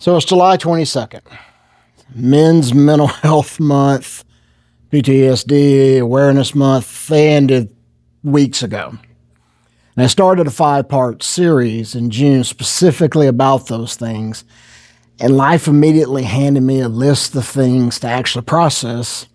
So it's July 22nd, Men's Mental Health Month, PTSD Awareness Month. They ended weeks ago. And I started a 5-part series in June specifically about those things. And life immediately handed me a list of things to actually process.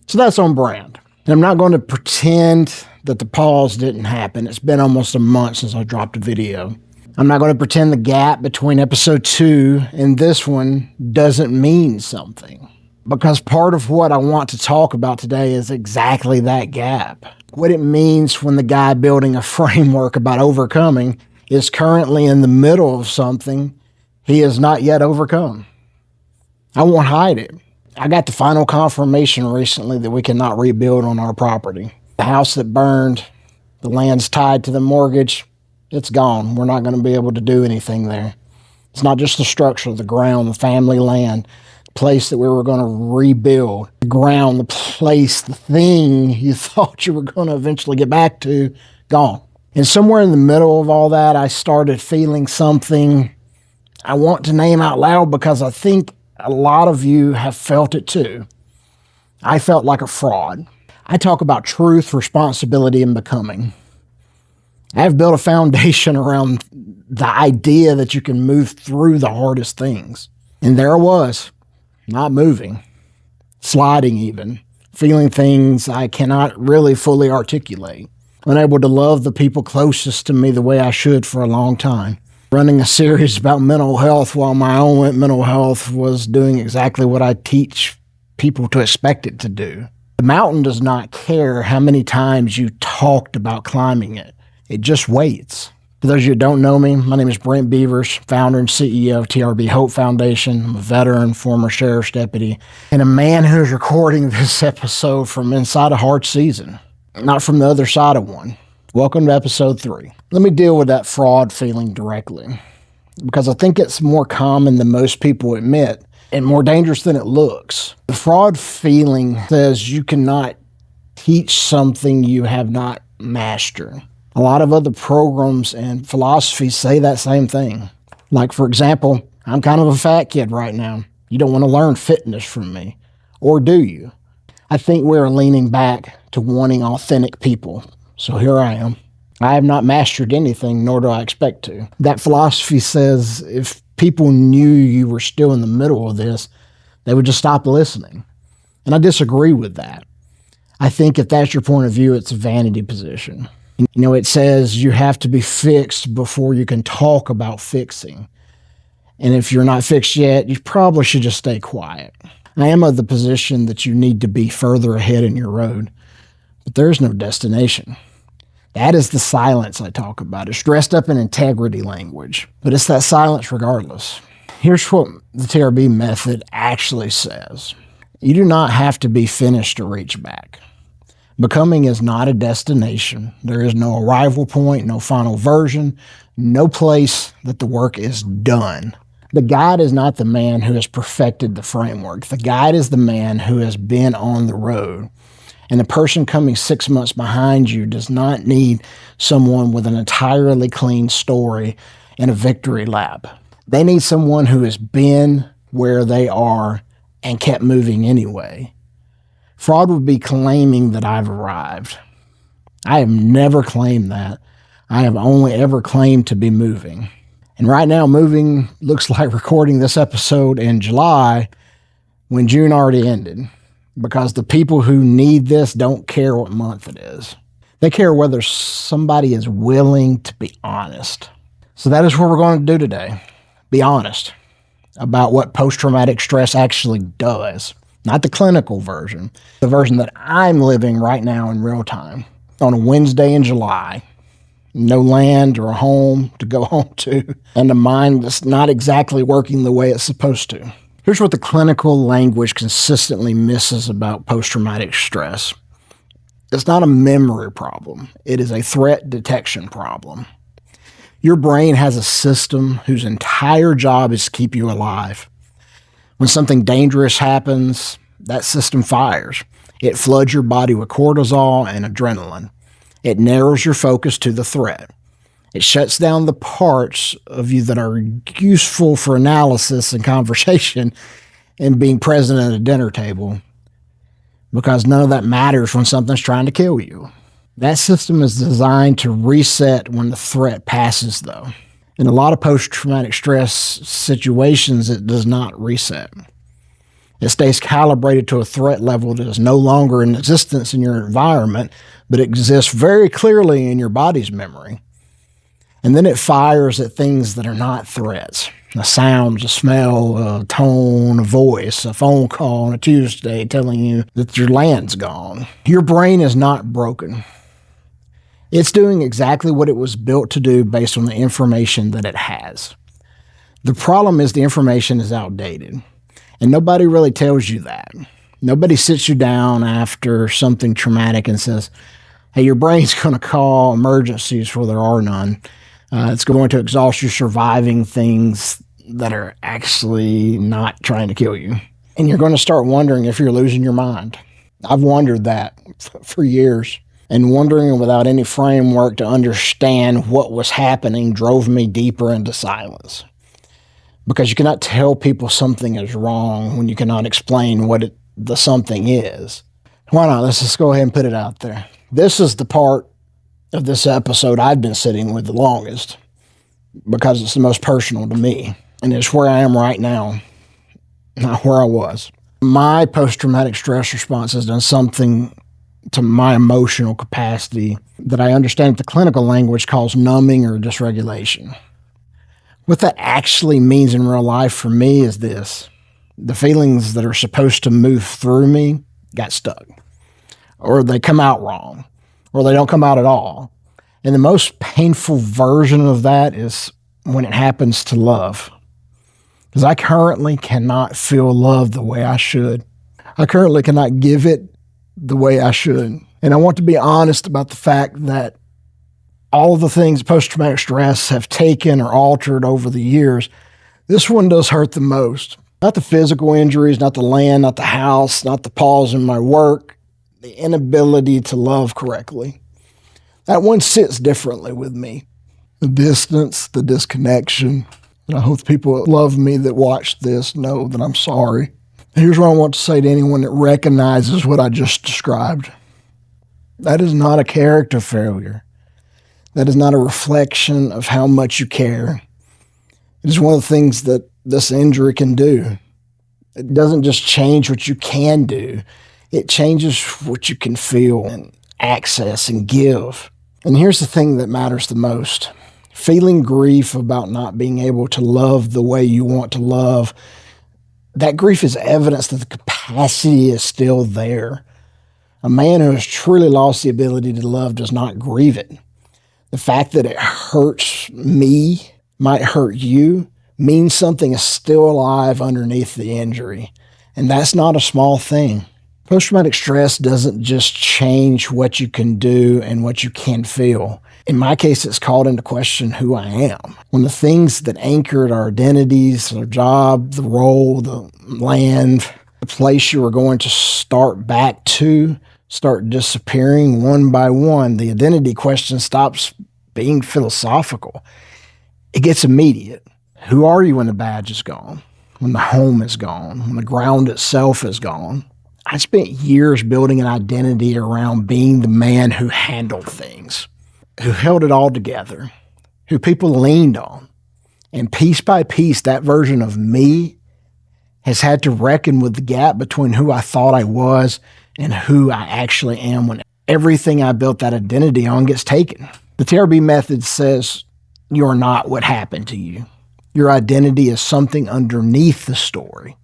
So that's on brand. And I'm not going to pretend that the pause didn't happen. It's been almost a month since I dropped a video. I'm not going to pretend the gap between episode 2 and this one doesn't mean something. Because part of what I want to talk about today is exactly that gap. What it means when the guy building a framework about overcoming is currently in the middle of something he has not yet overcome. I won't hide it. I got the final confirmation recently that we cannot rebuild on our property. The house that burned, the land's tied to the mortgage, it's gone. We're not going to be able to do anything there. It's not just the structure, the ground, the family land, the place that we were going to rebuild, the ground, the place, the thing you thought you were going to eventually get back to, gone. And somewhere in the middle of all that, I started feeling something I want to name out loud because I think a lot of you have felt it too. I felt like a fraud. I talk about truth, responsibility, and becoming. I've built a foundation around the idea that you can move through the hardest things. And there I was, not moving, sliding even, feeling things I cannot really fully articulate, unable to love the people closest to me the way I should for a long time. Running a series about mental health while my own mental health was doing exactly what I teach people to expect it to do. The mountain does not care how many times you talked about climbing it. It just waits. For those of you who don't know me, my name is Brent Beavers, founder and CEO of TRB Hope Foundation. I'm a veteran, former sheriff's deputy, and a man who's recording this episode from inside a hard season, not from the other side of one. Welcome to episode 3. Let me deal with that fraud feeling directly, because I think it's more common than most people admit and more dangerous than it looks. The fraud feeling says you cannot teach something you have not mastered. A lot of other programs and philosophies say that same thing. Like, for example, I'm kind of a fat kid right now. You don't want to learn fitness from me. Or do you? I think we're leaning back to wanting authentic people. So here I am. I have not mastered anything, nor do I expect to. That philosophy says if people knew you were still in the middle of this, they would just stop listening. And I disagree with that. I think if that's your point of view, it's a vanity position. You know, it says you have to be fixed before you can talk about fixing. And if you're not fixed yet, you probably should just stay quiet. I am of the position that you need to be further ahead in your road, but there is no destination. That is the silence I talk about. It's dressed up in integrity language, but it's that silence regardless. Here's what the TRB method actually says. You do not have to be finished to reach back. Becoming is not a destination. There is no arrival point, no final version, no place that the work is done. The guide is not the man who has perfected the framework. The guide is the man who has been on the road. And the person coming 6 months behind you does not need someone with an entirely clean story and a victory lap. They need someone who has been where they are and kept moving anyway. Fraud would be claiming that I've arrived. I have never claimed that. I have only ever claimed to be moving. And right now, moving looks like recording this episode in July when June already ended. Because the people who need this don't care what month it is. They care whether somebody is willing to be honest. So that is what we're going to do today. Be honest about what post-traumatic stress actually does. Not the clinical version, the version that I'm living right now in real time. On a Wednesday in July. No land or a home to go home to. And a mind that's not exactly working the way it's supposed to. Here's what the clinical language consistently misses about post-traumatic stress. It's not a memory problem. It is a threat detection problem. Your brain has a system whose entire job is to keep you alive. When something dangerous happens, that system fires. It floods your body with cortisol and adrenaline. It narrows your focus to the threat. It shuts down the parts of you that are useful for analysis and conversation and being present at a dinner table, because none of that matters when something's trying to kill you. That system is designed to reset when the threat passes, though. In a lot of post-traumatic stress situations, it does not reset. It stays calibrated to a threat level that is no longer in existence in your environment, but exists very clearly in your body's memory. And then it fires at things that are not threats. A sound, a smell, a tone, a voice, a phone call on a Tuesday telling you that your land's gone. Your brain is not broken. It's doing exactly what it was built to do based on the information that it has. The problem is the information is outdated. And nobody really tells you that. Nobody sits you down after something traumatic and says, hey, your brain's going to call emergencies where there are none. It's going to exhaust you surviving things that are actually not trying to kill you. And you're going to start wondering if you're losing your mind. I've wondered that for years. And wondering without any framework to understand what was happening drove me deeper into silence. Because you cannot tell people something is wrong when you cannot explain what the something is. Why not? Let's just go ahead and put it out there. This is the part of this episode I've been sitting with the longest because it's the most personal to me. And it's where I am right now, not where I was. My post-traumatic stress response has done something to my emotional capacity that I understand the clinical language calls numbing or dysregulation. What that actually means in real life for me is this. The feelings that are supposed to move through me got stuck, or they come out wrong, or they don't come out at all. And the most painful version of that is when it happens to love. Because I currently cannot feel love the way I should. I currently cannot give it the way I should. And I want to be honest about the fact that all of the things post-traumatic stress have taken or altered over the years, this one does hurt the most. Not the physical injuries, not the land, not the house, not the pause in my work, the inability to love correctly. That one sits differently with me. The distance, the disconnection. And I hope the people that love me that watch this know that I'm sorry. Here's what I want to say to anyone that recognizes what I just described. That is not a character failure. That is not a reflection of how much you care. It is one of the things that this injury can do. It doesn't just change what you can do. It changes what you can feel and access and give. And here's the thing that matters the most. Feeling grief about not being able to love the way you want to love, that grief is evidence that the capacity is still there. A man who has truly lost the ability to love does not grieve it. The fact that it hurts me, might hurt you, means something is still alive underneath the injury. And that's not a small thing. Post-traumatic stress doesn't just change what you can do and what you can feel. In my case, it's called into question who I am. When the things that anchored our identities, our job, the role, the land, the place you were going to start back to, start disappearing one by one, the identity question stops being philosophical. It gets immediate. Who are you when the badge is gone? When the home is gone? When the ground itself is gone? I spent years building an identity around being the man who handled things, who held it all together, who people leaned on. And piece by piece, that version of me has had to reckon with the gap between who I thought I was and who I actually am when everything I built that identity on gets taken. The TRB method says you're not what happened to you. Your identity is something underneath the story,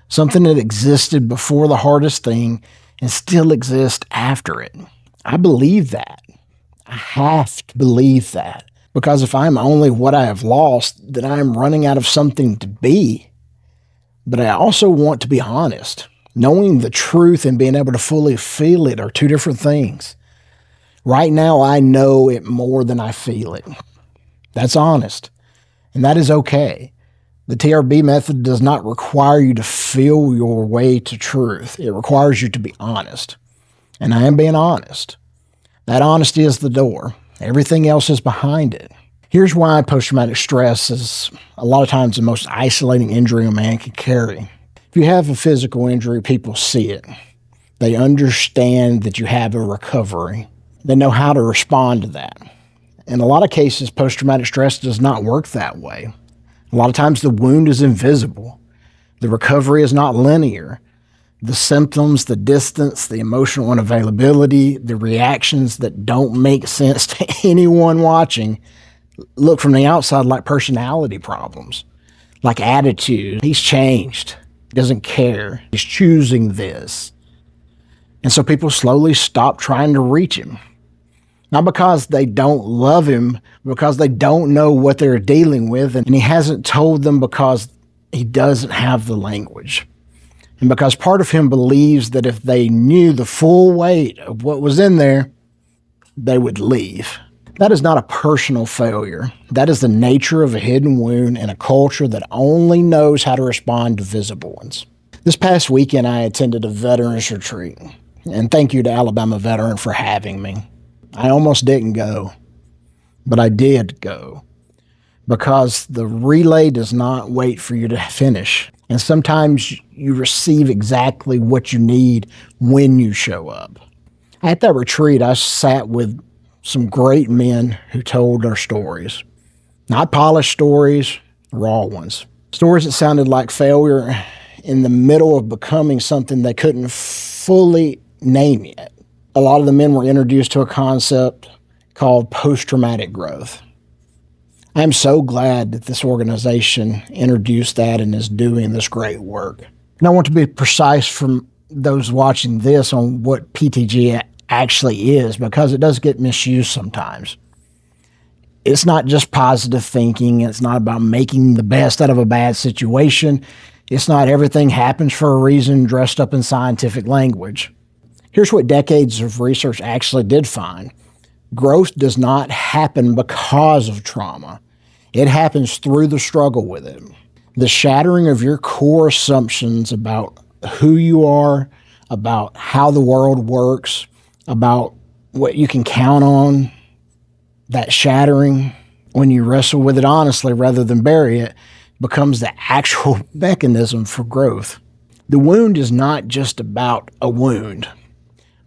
something that existed before the hardest thing and still exists after it. I believe that. I have to believe that. Because if I'm only what I have lost, then I'm running out of something to be. But I also want to be honest. Knowing the truth and being able to fully feel it are two different things. Right now, I know it more than I feel it. That's honest. And that is okay. The TRB method does not require you to feel your way to truth. It requires you to be honest. And I am being honest. That honesty is the door. Everything else is behind it. Here's why post-traumatic stress is a lot of times the most isolating injury a man can carry. If you have a physical injury, people see it. They understand that you have a recovery. They know how to respond to that. In a lot of cases, post-traumatic stress does not work that way. A lot of times the wound is invisible. The recovery is not linear. The symptoms, the distance, the emotional unavailability, the reactions that don't make sense to anyone watching look from the outside like personality problems, like attitude. He's changed. He doesn't care. He's choosing this. And so people slowly stop trying to reach him. Not because they don't love him, but because they don't know what they're dealing with. And he hasn't told them because he doesn't have the language. And because part of him believes that if they knew the full weight of what was in there, they would leave. That is not a personal failure. That is the nature of a hidden wound in a culture that only knows how to respond to visible ones. This past weekend, I attended a veterans retreat. And thank you to Alabama Veteran for having me. I almost didn't go, but I did go. Because the relay does not wait for you to finish. And sometimes you receive exactly what you need when you show up. At that retreat, I sat with some great men who told their stories. Not polished stories, raw ones. Stories that sounded like failure in the middle of becoming something they couldn't fully name yet. A lot of the men were introduced to a concept called post-traumatic growth. I am so glad that this organization introduced that and is doing this great work. And I want to be precise from those watching this on what PTG actually is, because it does get misused sometimes. It's not just positive thinking. It's not about making the best out of a bad situation. It's not everything happens for a reason dressed up in scientific language. Here's what decades of research actually did find. Growth does not happen because of trauma. It happens through the struggle with it. The shattering of your core assumptions about who you are, about how the world works, about what you can count on, that shattering, when you wrestle with it honestly rather than bury it, becomes the actual mechanism for growth. The wound is not just about a wound.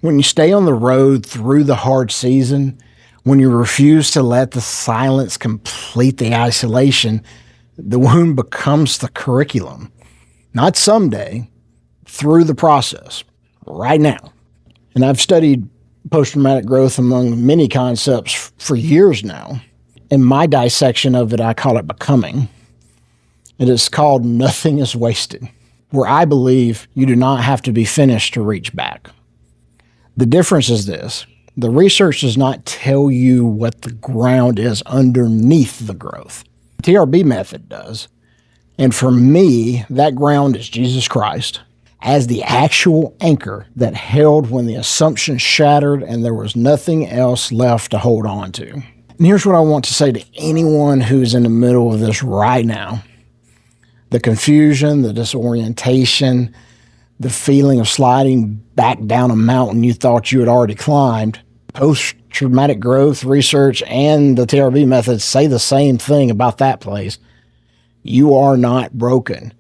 When you stay on the road through the hard season, when you refuse to let the silence complete the isolation, the wound becomes the curriculum. Not someday, through the process, right now. And I've studied post-traumatic growth among many concepts for years now. In my dissection of it, I call it becoming. It is called Nothing is Wasted, where I believe you do not have to be finished to reach back. The difference is this. The research does not tell you what the ground is underneath the growth. The TRB method does. And for me, that ground is Jesus Christ as the actual anchor that held when the assumption shattered and there was nothing else left to hold on to. And here's what I want to say to anyone who's in the middle of this right now. The confusion, the disorientation, the feeling of sliding back down a mountain you thought you had already climbed. Post-traumatic growth research and the TRB methods say the same thing about that place. You are not broken.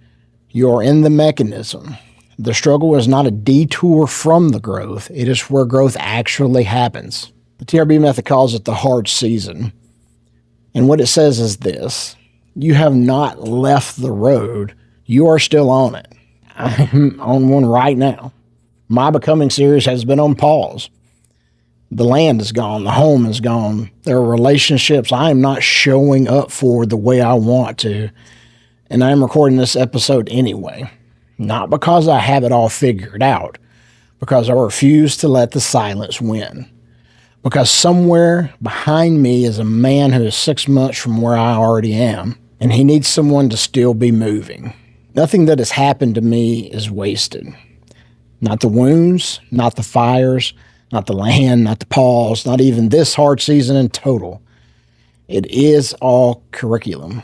You are in the mechanism. The struggle is not a detour from the growth. It is where growth actually happens. The TRB method calls it the hard season. And what it says is this. You have not left the road. You are still on it. I'm on one right now. My Becoming series has been on pause. The land is gone. The home is gone. There are relationships I am not showing up for the way I want to. And I am recording this episode anyway. Not because I have it all figured out. Because I refuse to let the silence win. Because somewhere behind me is a man who is 6 months from where I already am. And he needs someone to still be moving. Nothing that has happened to me is wasted. Not the wounds, not the fires, not the land, not the pause, not even this hard season in total. It is all curriculum.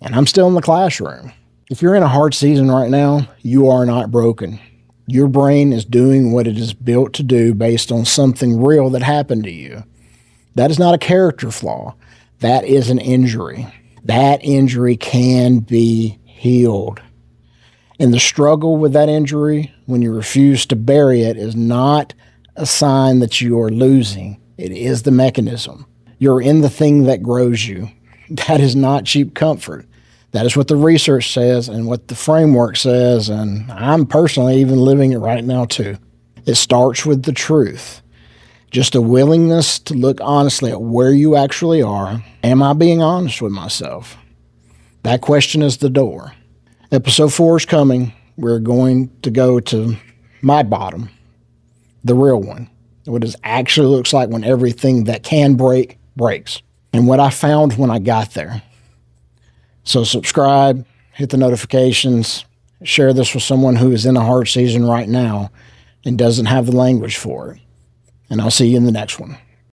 And I'm still in the classroom. If you're in a hard season right now, you are not broken. Your brain is doing what it is built to do based on something real that happened to you. That is not a character flaw. That is an injury. That injury can be healed. And the struggle with that injury, when you refuse to bury it, is not a sign that you are losing. It is the mechanism. You're in the thing that grows you. That is not cheap comfort. That is what the research says and what the framework says, and I'm personally even living it right now too. It starts with the truth. Just a willingness to look honestly at where you actually are. Am I being honest with myself? That question is the door. Episode 4 is coming. We're going to go to my bottom, the real one, what it actually looks like when everything that can break, breaks, and what I found when I got there. So subscribe, hit the notifications, share this with someone who is in a hard season right now and doesn't have the language for it. And I'll see you in the next one.